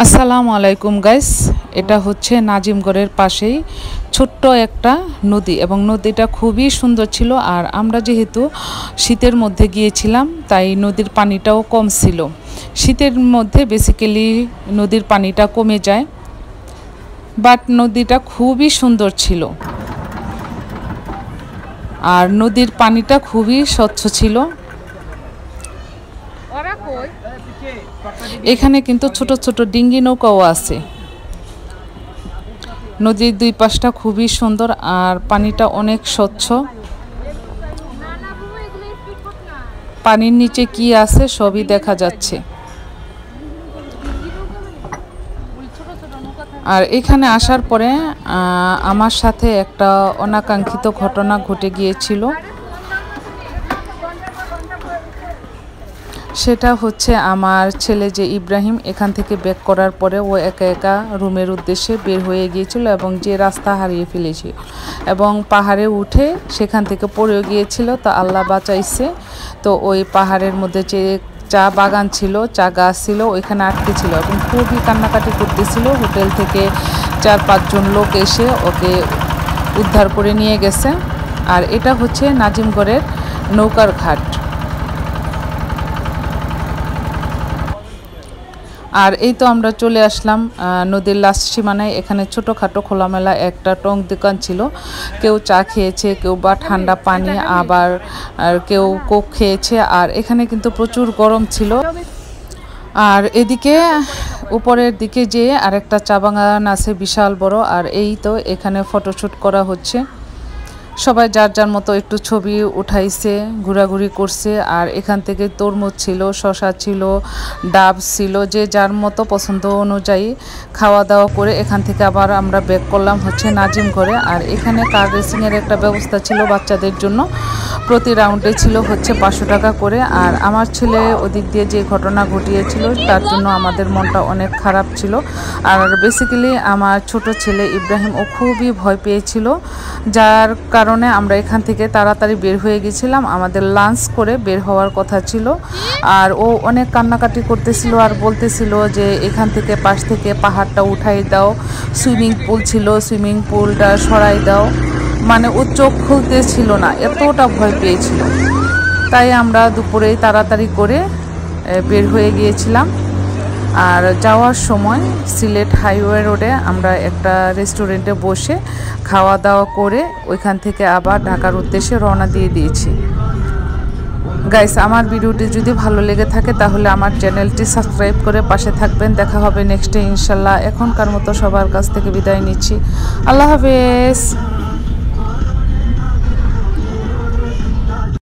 আসসালামু আলাইকুম গাইস, এটা হচ্ছে নাজিমগড়ের পাশেই ছোট্ট একটা নদী এবং নদীটা খুবই সুন্দর ছিল। আর আমরা যেহেতু শীতের মধ্যে গিয়েছিলাম তাই নদীর পানিটাও কম ছিল। শীতের মধ্যে বেসিক্যালি নদীর পানিটা কমে যায়, বাট নদীটা খুবই সুন্দর ছিল আর নদীর পানিটা খুবই স্বচ্ছ ছিল। এখানে কিন্তু ছোট ছোট ডিঙ্গি নৌকাও আছে। নদীর দুই পাশটা খুবই সুন্দর আর পানিটা অনেক স্বচ্ছ। পানির নিচে কি আছে সবই দেখা যাচ্ছে। আর এখানে আসার পরে আমার সাথে একটা অনাকাঙ্ক্ষিত ঘটনা ঘটে গিয়েছিল। সেটা হচ্ছে আমার ছেলে যে ইব্রাহিম এখান থেকে ব্যাক করার পরে ও একা একা রুমের উদ্দেশ্যে বের হয়ে গিয়েছিল এবং যে রাস্তা হারিয়ে ফেলেছিল এবং পাহাড়ে উঠে সেখান থেকে পড়েও গিয়েছিল। তো আল্লাহ বাঁচাইছে। তো ওই পাহাড়ের মধ্যে যে চা বাগান ছিল, চা গাছ ছিল, ওইখানে আটকে ছিল এবং খুবই কান্নাকাটি করতেছিল। হোটেল থেকে 4-5 জন লোক এসে ওকে উদ্ধার করে নিয়ে গেছে। আর এটা হচ্ছে নাজিমগড়ের নৌকার ঘাট। আর এই তো আমরা চলে আসলাম নদীর লাস্ট সীমানায়। এখানে ছোটোখাটো খোলামেলা একটা টং দোকান ছিল। কেউ চা খেয়েছে, কেউ বা ঠান্ডা পানি, আবার কেউ কোক খেয়েছে। আর এখানে কিন্তু প্রচুর গরম ছিল। আর এদিকে উপরের দিকে যে আরেকটা চা বাগান আছে বিশাল বড়। আর এই তো এখানে ফটোশ্যুট করা হচ্ছে। সবাই যার যার মতো একটু ছবি উঠাইছে, ঘোরাঘুরি করছে। আর এখান থেকে তরমুজ ছিল, শসা ছিল, ডাব ছিল, যে যার মতো পছন্দ অনুযায়ী খাওয়া দাওয়া করে এখান থেকে আবার আমরা ব্যাক করলাম হচ্ছে নাজিমগড়ে। আর এখানে কার রেসিংয়ের একটা ব্যবস্থা ছিল বাচ্চাদের জন্য। প্রতি রাউন্ডে ছিল হচ্ছে 500 টাকা করে। আর আমার ছেলে ওদিক দিয়ে যে ঘটনা ঘটিয়েছিল তার জন্য আমাদের মনটা অনেক খারাপ ছিল। আর বেসিক্যালি আমার ছোট ছেলে ইব্রাহিম ও খুবই ভয় পেয়েছিল, যার কারণে আমরা এখান থেকে তাড়াতাড়ি বের হয়ে গেছিলাম। আমাদের লাঞ্চ করে বের হওয়ার কথা ছিল। আর ও অনেক কান্নাকাটি করতেছিল আর বলতেছিল যে এখান থেকে পাশ থেকে পাহাড়টা উঠাই দাও, সুইমিং পুল ছিল, সুইমিং পুলটা সরাই দাও। মানে ও চোখ খুলতেছিল না, এতটা ভয় পেয়েছিল। তাই আমরা দুপুরেই তাড়াতাড়ি করে বের হয়ে গিয়েছিলাম। আর যাওয়ার সময় সিলেট হাইওয়ে রোডে আমরা একটা রেস্টুরেন্টে বসে খাওয়া দাওয়া করে ওইখান থেকে আবার ঢাকার উদ্দেশ্যে রওনা দিয়ে দিয়েছি। গাইস, আমার ভিডিওটি যদি ভালো লেগে থাকে তাহলে আমার চ্যানেলটি সাবস্ক্রাইব করে পাশে থাকবেন। দেখা হবে নেক্সটে ইনশাল্লাহ। এখনকার মতো সবার কাছ থেকে বিদায় নিচ্ছি। আল্লাহ হাফেজ।